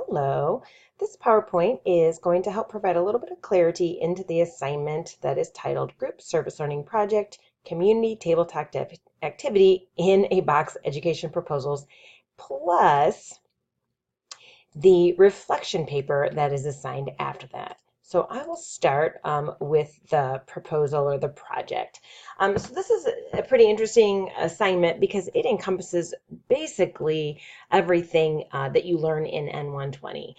Hello. This PowerPoint is going to help provide a little bit of clarity into the assignment that is titled Group Service Learning Project Community Tabletop Activity in a Box Education Proposals, plus the reflection paper that is assigned after that. So I will start with the proposal or the project. So this is a pretty interesting assignment because it encompasses basically everything that you learn in N120.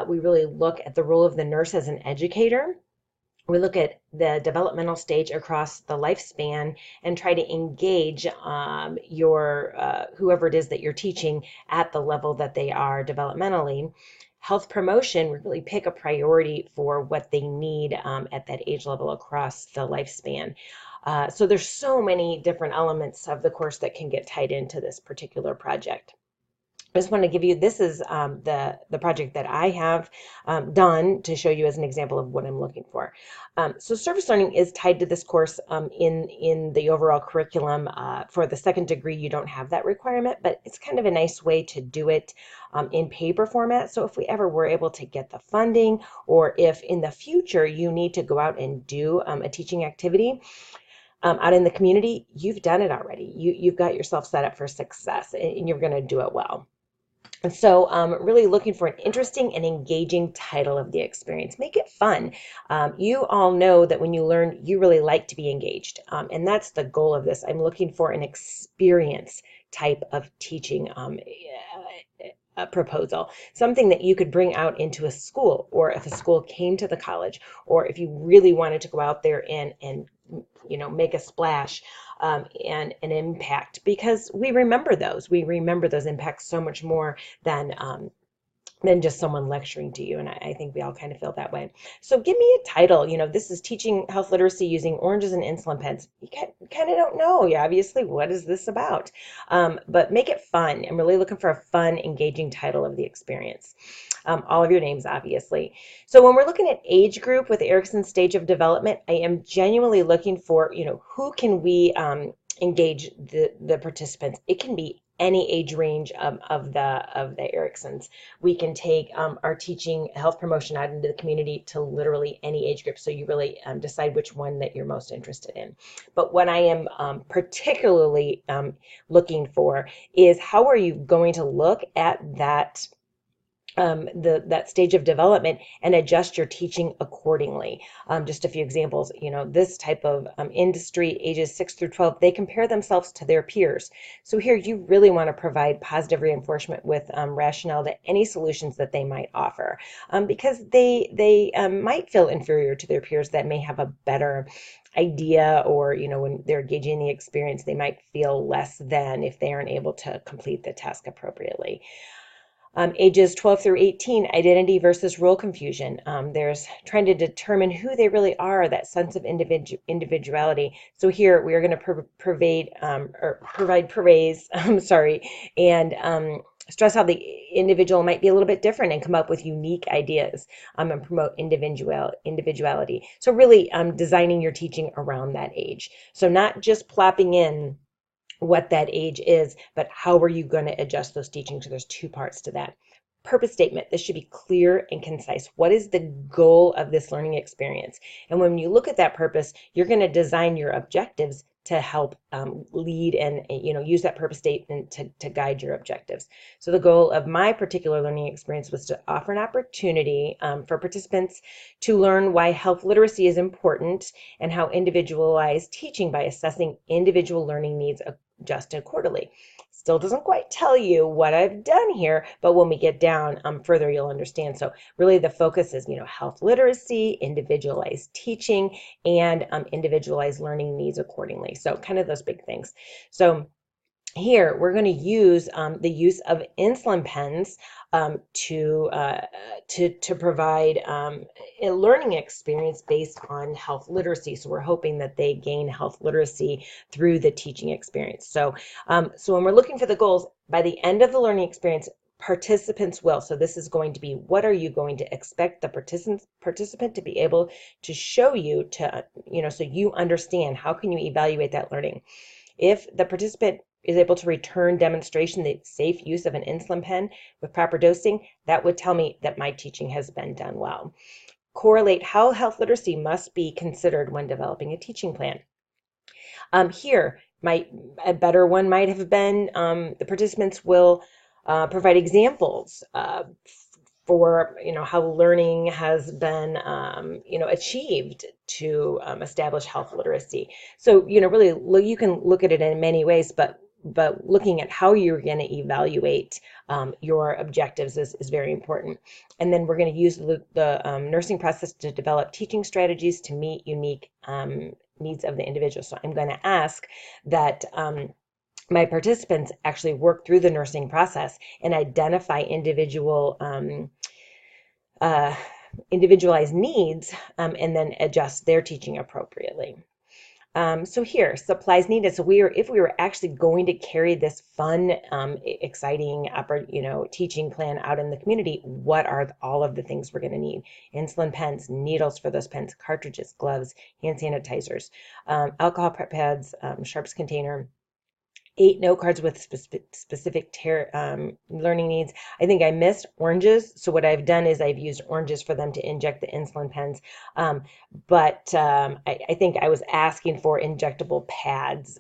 We really look at the role of the nurse as an educator. We look at the developmental stage across the lifespan and try to engage your whoever it is that you're teaching at the level that they are developmentally. Health promotion, we really pick a priority for what they need at that age level across the lifespan. So there's so many different elements of the course that can get tied into this particular project. I just want to give you, this is the project that I have done to show you as an example of what I'm looking for. So service learning is tied to this course in the overall curriculum. For the second degree, you don't have that requirement, but it's kind of a nice way to do it in paper format. So if we ever were able to get the funding, or if in the future you need to go out and do a teaching activity, out in the community, you've done it already. You've got yourself set up for success and you're going to do it well. And so really looking for an interesting and engaging title of the experience. Make it fun. You all know that when you learn, you really like to be engaged. And that's the goal of this. I'm looking for an experience type of teaching proposal, something that you could bring out into a school, or if a school came to the college, or if you really wanted to go out there and make a splash and an impact, because we remember those impacts so much more than just someone lecturing to you. And I think we all kind of feel that way. So give me a title. This is teaching health literacy using oranges and insulin pens. You kind of don't know. Yeah, obviously, what is this about? But make it fun. I'm really looking for a fun, engaging title of the experience. All of your names, obviously. So when we're looking at age group with Erickson's stage of development, I am genuinely looking for, who can we engage the participants. It can be any age range of the Ericksons. We can take our teaching health promotion out into the community to literally any age group. So you really decide which one that you're most interested in. But what I am particularly looking for is, how are you going to look at that that stage of development and adjust your teaching accordingly. Just a few examples, this type of industry, ages 6 through 12, they compare themselves to their peers. So here you really want to provide positive reinforcement with rationale to any solutions that they might offer, because they might feel inferior to their peers that may have a better idea, or when they're gauging the experience, they might feel less than if they aren't able to complete the task appropriately. Ages 12 through 18, identity versus role confusion. There's trying to determine who they really are, that sense of individuality. So here we are going to provide praise, and stress how the individual might be a little bit different and come up with unique ideas and promote individuality. So really designing your teaching around that age. So not just plopping in what that age is, but how are you going to adjust those teachings? So there's two parts to that. Purpose statement. This should be clear and concise. What is the goal of this learning experience? And when you look at that purpose, you're going to design your objectives to help lead and use that purpose statement to guide your objectives. So the goal of my particular learning experience was to offer an opportunity for participants to learn why health literacy is important and how individualized teaching by assessing individual learning needs adjusted quarterly. Still doesn't quite tell you what I've done here, but when we get down further, you'll understand. So really the focus is, health literacy, individualized teaching, and individualized learning needs accordingly. So kind of those big things. So here we're going to use the use of insulin pens to provide a learning experience based on health literacy. So we're hoping that they gain health literacy through the teaching experience. So when we're looking for the goals, by the end of the learning experience, participants will. So this is going to be, what are you going to expect the participant to be able to show you to, so you understand how can you evaluate that learning. If the participant is able to return demonstration the safe use of an insulin pen with proper dosing, that would tell me that my teaching has been done well. Correlate how health literacy must be considered when developing a teaching plan. Here, a better one might have been the participants will provide examples for how learning has been achieved to establish health literacy. So really you can look at it in many ways, but looking at how you're going to evaluate your objectives is very important. And then we're going to use the nursing process to develop teaching strategies to meet unique needs of the individual. So I'm going to ask that my participants actually work through the nursing process and identify individualized needs, and then adjust their teaching appropriately. So here, supplies needed. So if we were actually going to carry this fun, exciting, teaching plan out in the community, what are all of the things we're going to need? Insulin pens, needles for those pens, cartridges, gloves, hand sanitizers, alcohol prep pads, sharps container, 8 note cards with specific learning needs. I think I missed oranges. So what I've done is I've used oranges for them to inject the insulin pens. But I think I was asking for injectable pads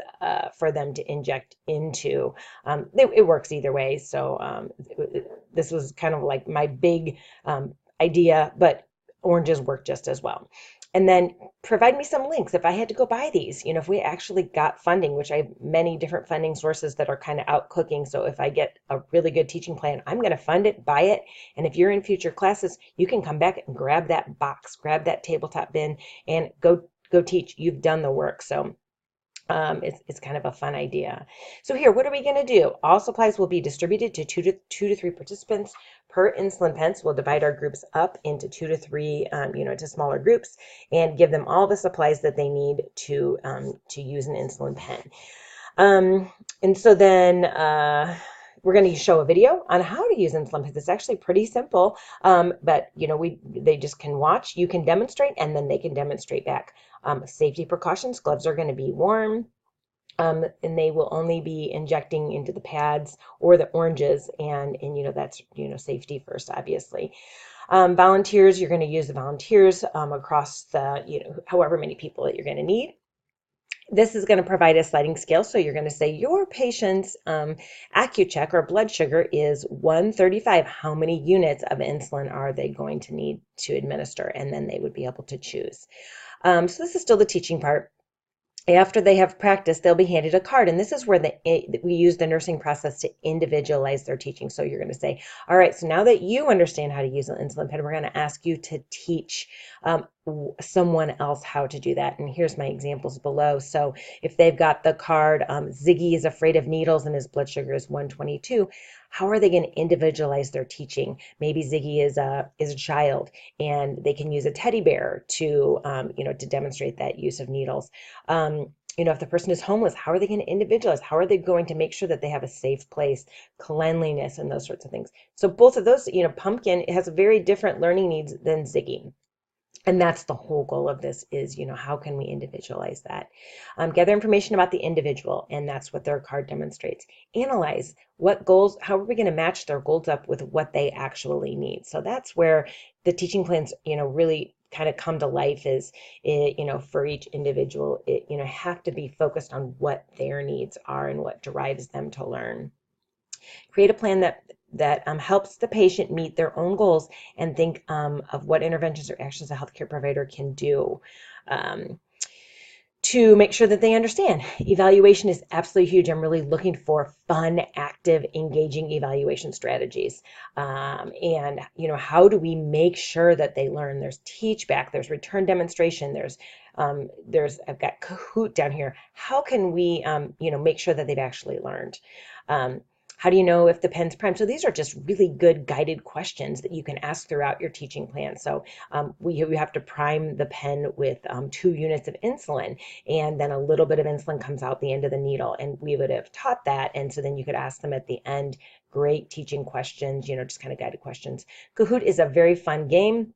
for them to inject into. It works either way. So this was kind of like my big idea, but oranges work just as well. And then provide me some links if I had to go buy these. If we actually got funding, which I have many different funding sources that are kind of out cooking. So if I get a really good teaching plan, I'm going to fund it, buy it. And if you're in future classes, you can come back and grab that box, grab that tabletop bin, and go teach. You've done the work. So it's kind of a fun idea. So here, what are we going to do? All supplies will be distributed to two to three participants per insulin pen. So we'll divide our groups up into 2 to 3, to smaller groups, and give them all the supplies that they need to use an insulin pen. And so then we're going to show a video on how to use insulin pens. It's actually pretty simple, but they just can watch. You can demonstrate, and then they can demonstrate back. Safety precautions: gloves are going to be warm, and they will only be injecting into the pads or the oranges, and that's safety first, obviously. Volunteers: you're going to use the volunteers across the however many people that you're going to need. This is going to provide a sliding scale. So you're going to say your patient's AccuCheck or blood sugar is 135. How many units of insulin are they going to need to administer? And then they would be able to choose. So this is still the teaching part. After they have practiced, they'll be handed a card, and this is where we use the nursing process to individualize their teaching. So you're going to say, all right, so now that you understand how to use an insulin pen, we're going to ask you to teach someone else how to do that. And here's my examples below. So if they've got the card, Ziggy is afraid of needles and his blood sugar is 122, how are they going to individualize their teaching? Maybe Ziggy is a child, and they can use a teddy bear to demonstrate that use of needles. If the person is homeless, how are they going to individualize? How are they going to make sure that they have a safe place, cleanliness, and those sorts of things? So both of those, Pumpkin has very different learning needs than Ziggy. And that's the whole goal of this is, how can we individualize that? Gather information about the individual, and that's what their card demonstrates. Analyze what goals, how are we going to match their goals up with what they actually need? So that's where the teaching plans, really kind of come to life is, for each individual, have to be focused on what their needs are and what drives them to learn. Create a plan that helps the patient meet their own goals, and think of what interventions or actions a healthcare provider can do to make sure that they understand. Evaluation is absolutely huge. I'm really looking for fun, active, engaging evaluation strategies. And how do we make sure that they learn? There's teach back, there's return demonstration, I've got Kahoot down here. How can we make sure that they've actually learned? How do you know if the pen's primed? So these are just really good guided questions that you can ask throughout your teaching plan. So we have to prime the pen with 2 units of insulin, and then a little bit of insulin comes out the end of the needle. And we would have taught that. And so then you could ask them at the end, great teaching questions, just kind of guided questions. Kahoot is a very fun game.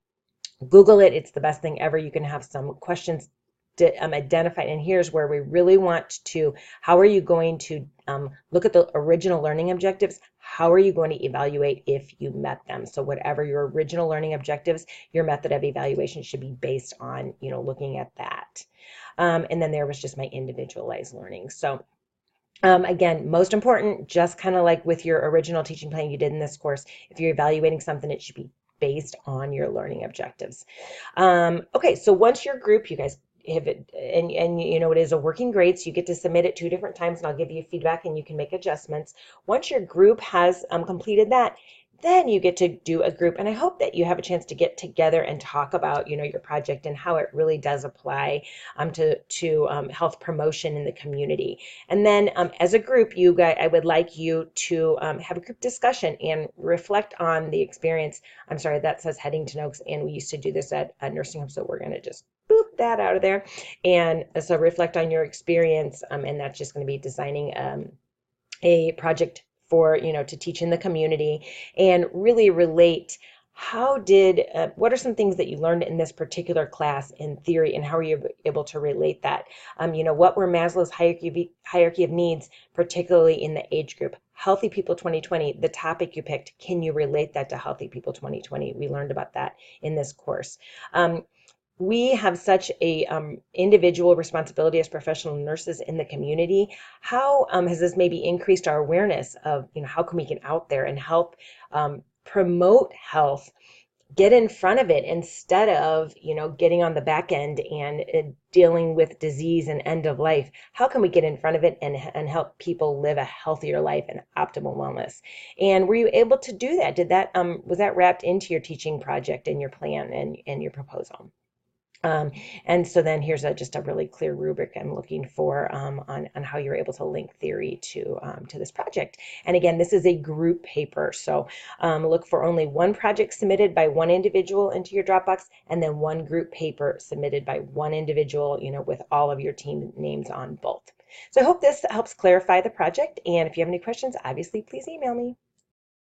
Google it. It's the best thing ever. You can have some questions identified, and here's where we really want to, how are you going to look at the original learning objectives? How are you going to evaluate if you met them? So whatever your original learning objectives, your method of evaluation should be based on, looking at that. And then there was just my individualized learning. So again, most important, just kind of like with your original teaching plan you did in this course, if you're evaluating something, it should be based on your learning objectives. Okay, so once your group, you guys have it, and it is a working grade, so you get to submit it 2 different times, and I'll give you feedback and you can make adjustments. Once your group has completed that, then you get to do a group, and I hope that you have a chance to get together and talk about your project and how it really does apply to health promotion in the community. And then as a group, you guys, I would like you to have a group discussion and reflect on the experience. I'm sorry, that says heading to notes, and we used to do this at a nursing home, so we're going to just boop that out of there. And so reflect on your experience, and that's just going to be designing a project for, to teach in the community, and really relate what are some things that you learned in this particular class in theory, and how are you able to relate that? What were Maslow's hierarchy of needs, particularly in the age group? Healthy People 2020, the topic you picked, can you relate that to Healthy People 2020? We learned about that in this course. We have such a individual responsibility as professional nurses in the community. How has this maybe increased our awareness of, how can we get out there and help promote health, get in front of it instead of, getting on the back end and dealing with disease and end of life? How can we get in front of it and help people live a healthier life and optimal wellness? And were you able to do that? Was that wrapped into your teaching project and your plan and your proposal? And so then here's just a really clear rubric I'm looking for on how you're able to link theory to this project. And again, this is a group paper, so look for only one project submitted by one individual into your Dropbox, and then one group paper submitted by one individual, with all of your team names on both. So I hope this helps clarify the project, and if you have any questions, obviously, please email me.